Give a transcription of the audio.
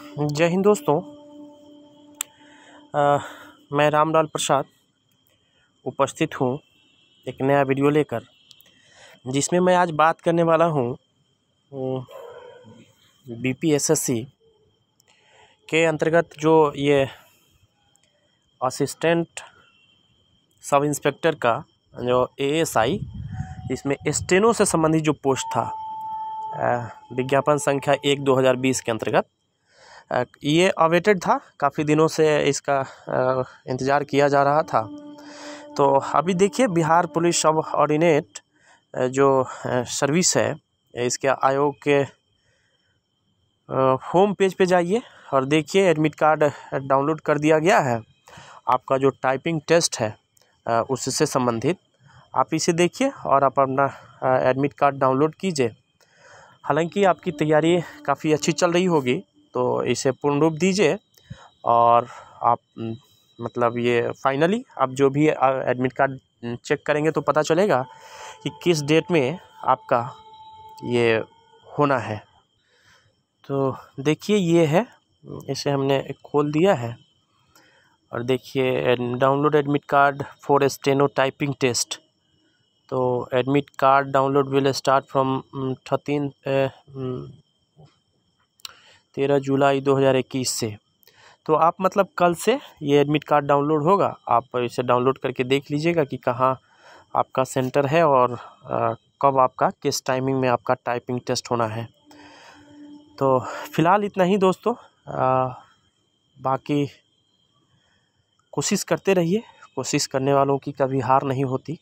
जय हिंद दोस्तों। मैं रामलाल प्रसाद उपस्थित हूँ एक नया वीडियो लेकर, जिसमें मैं आज बात करने वाला हूँ बीपीएसएससी के अंतर्गत जो ये असिस्टेंट सब इंस्पेक्टर का जो एएसआई, इसमें स्टेनो से संबंधित जो पोस्ट था, विज्ञापन संख्या 1/2020 के अंतर्गत ये अवेटेड था। काफ़ी दिनों से इसका इंतज़ार किया जा रहा था। तो अभी देखिए, बिहार पुलिस सब ऑर्डिनेट जो सर्विस है, इसके आयोग के होम पेज पे जाइए और देखिए एडमिट कार्ड डाउनलोड कर दिया गया है। आपका जो टाइपिंग टेस्ट है उससे संबंधित आप इसे देखिए और आप अपना एडमिट कार्ड डाउनलोड कीजिए। हालांकि आपकी तैयारी काफ़ी अच्छी चल रही होगी, तो इसे पूर्ण रूप दीजिए और आप मतलब ये फाइनली आप जो भी एडमिट कार्ड चेक करेंगे तो पता चलेगा कि किस डेट में आपका ये होना है। तो देखिए, ये है, इसे हमने खोल दिया है और देखिए download admit card for steno typing test. तो admit card download will start from 13 July 2021 से। तो आप मतलब कल से ये एडमिट कार्ड डाउनलोड होगा। आप इसे डाउनलोड करके देख लीजिएगा कि कहाँ आपका सेंटर है और कब आपका किस टाइमिंग में आपका टाइपिंग टेस्ट होना है। तो फ़िलहाल इतना ही दोस्तों। बाकी कोशिश करते रहिए, कोशिश करने वालों की कभी हार नहीं होती।